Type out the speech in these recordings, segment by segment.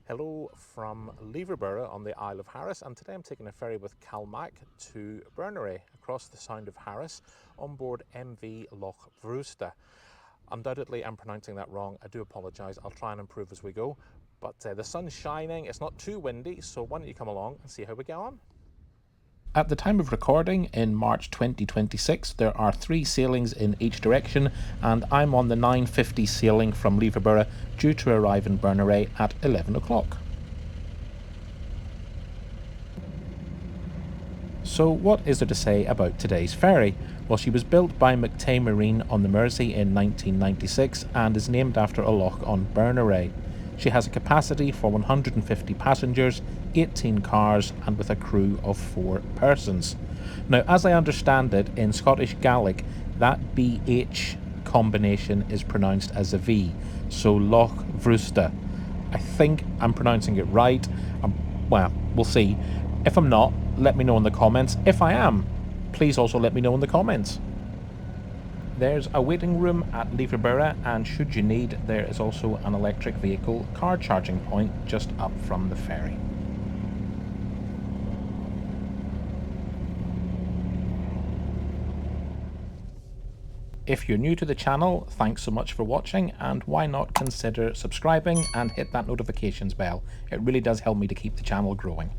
Hello from Leverburgh on the Isle of Harris, and today I'm taking a ferry with Calmac to Berneray across the Sound of Harris on board MV Loch Bhrusda. Undoubtedly I'm pronouncing that wrong, I do apologise, I'll try and improve as we go. But the sun's shining, it's not too windy, so why don't you come along and see how we get on? At the time of recording, in March 2026, there are 3 sailings in each direction, and I'm on the 9:50 sailing from Leverburgh, due to arrive in Berneray at 11 o'clock. So what is there to say about today's ferry? Well, she was built by McTay Marine on the Mersey in 1996 and is named after a loch on Berneray. She has a capacity for 150 passengers, 18 cars, and with a crew of 4 persons. Now, as I understand it, in Scottish Gaelic, that BH combination is pronounced as a V, so Loch Bhrusda. I think I'm pronouncing it right. Well, we'll see. If I'm not, let me know in the comments. If I am, please also let me know in the comments. There's a waiting room at Leverburgh, and should you need, there is also an electric vehicle car charging point just up from the ferry. If you're new to the channel, thanks so much for watching, and why not consider subscribing and hit that notifications bell. It really does help me to keep the channel growing.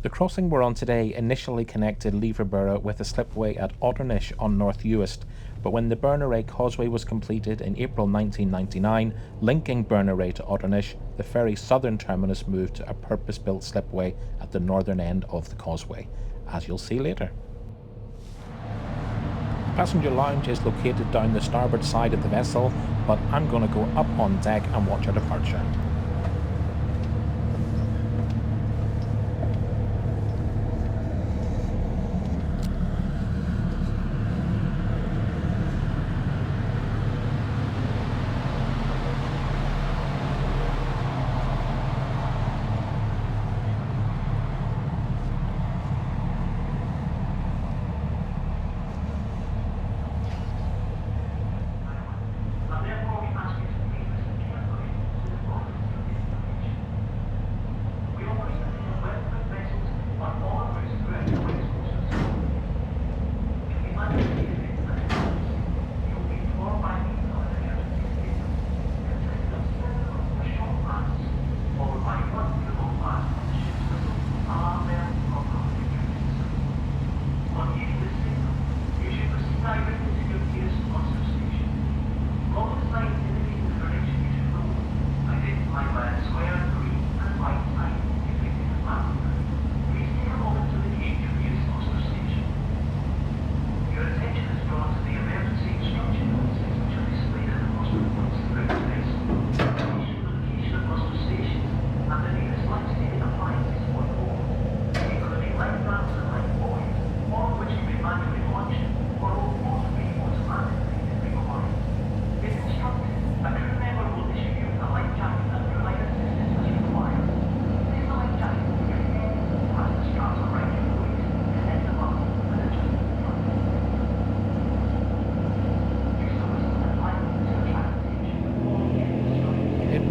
The crossing we're on today initially connected Leverburgh with a slipway at Outer on North Uist, but when the Berneray causeway was completed in April 1999, linking Berneray to Outer, the ferry's southern terminus moved to a purpose-built slipway at the northern end of the causeway, as you'll see later. The passenger lounge is located down the starboard side of the vessel, but I'm going to go up on deck and watch our departure.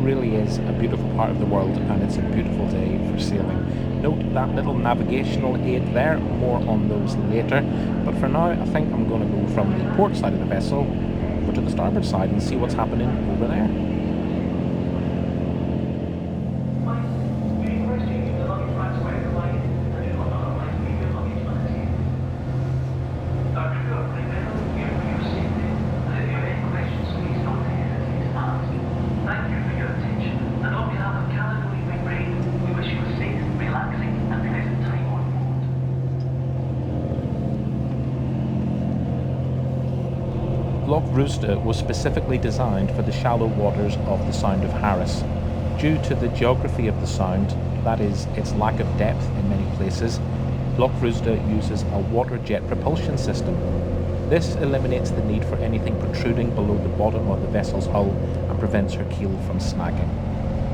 Really is a beautiful part of the world, and it's a beautiful day for sailing. Note that little navigational aid there, more on those later, but for now I think I'm going to go from the port side of the vessel over to the starboard side and see what's happening over there. Loch Bhrusda was specifically designed for the shallow waters of the Sound of Harris. Due to the geography of the Sound, that is, its lack of depth in many places, Loch Bhrusda uses a water jet propulsion system. This eliminates the need for anything protruding below the bottom of the vessel's hull and prevents her keel from snagging.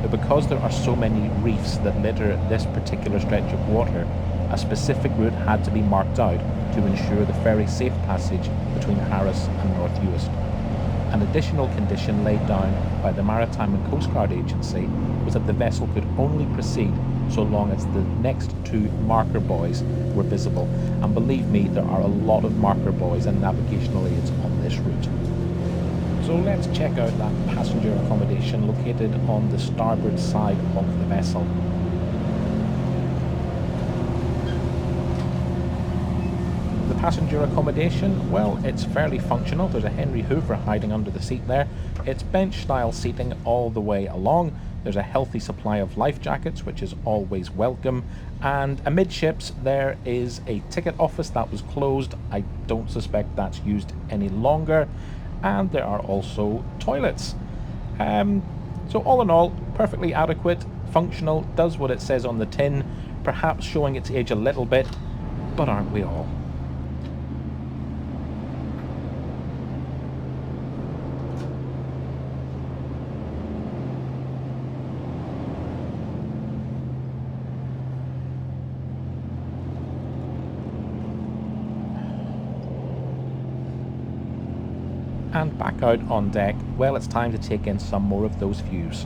But because there are so many reefs that litter this particular stretch of water, a specific route had to be marked out to ensure the ferry's safe passage between Harris and North Uist. An additional condition laid down by the Maritime and Coast Guard Agency was that the vessel could only proceed so long as the next two marker buoys were visible. And believe me, there are a lot of marker buoys and navigational aids on this route. So let's check out that passenger accommodation located on the starboard side of the vessel. The passenger accommodation, well, it's fairly functional. There's a Henry Hoover hiding under the seat there. It's bench style seating all the way along. There's a healthy supply of life jackets, which is always welcome. And amidships, there is a ticket office that was closed. I don't suspect that's used any longer. And there are also toilets. So all in all, perfectly adequate, functional, does what it says on the tin, perhaps showing its age a little bit, but aren't we all? And back out on deck, well, it's time to take in some more of those views.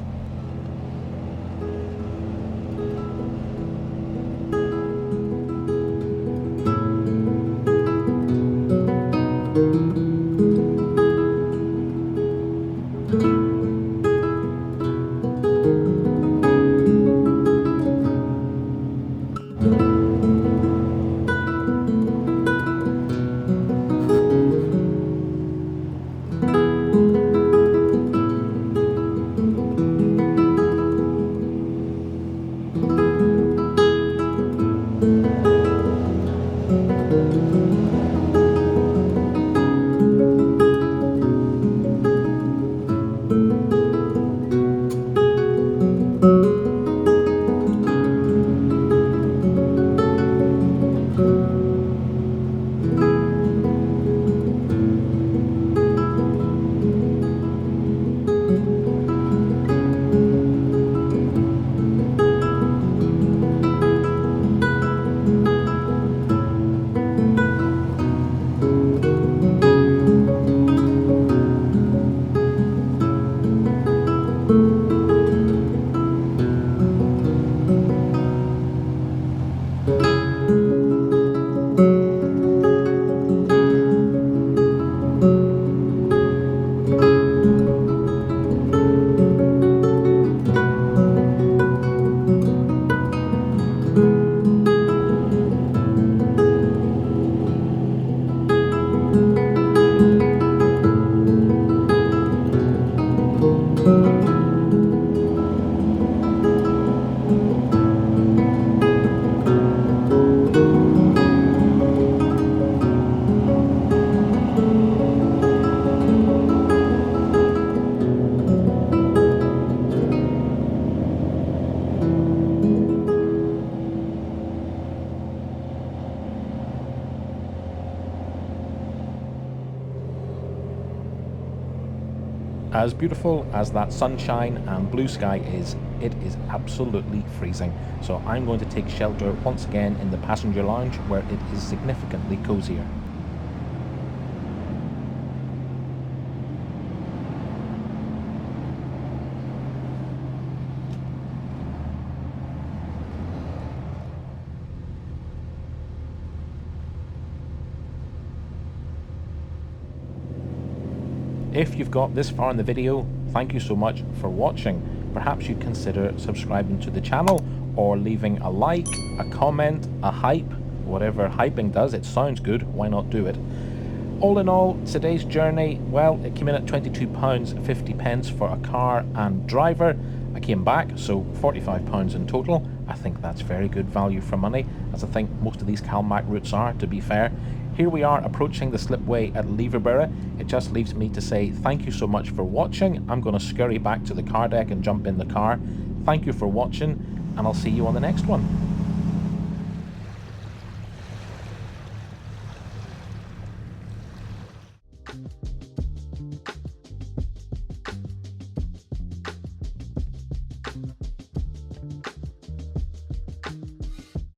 As beautiful as that sunshine and blue sky is, it is absolutely freezing. So I'm going to take shelter once again in the passenger lounge, where it is significantly cozier. If you've got this far in the video, thank you so much for watching. Perhaps you'd consider subscribing to the channel, or leaving a like, a comment, a hype, whatever hyping does. It sounds good, why not do it? All in all, today's journey, well, it came in at £22.50 for a car and driver. I came back, so £45 in total. I think that's very good value for money, as I think most of these Calmac routes are, to be fair. Here we are approaching the slipway at Leverburgh. It just leaves me to say thank you so much for watching. I'm going to scurry back to the car deck and jump in the car. Thank you for watching, and I'll see you on the next one.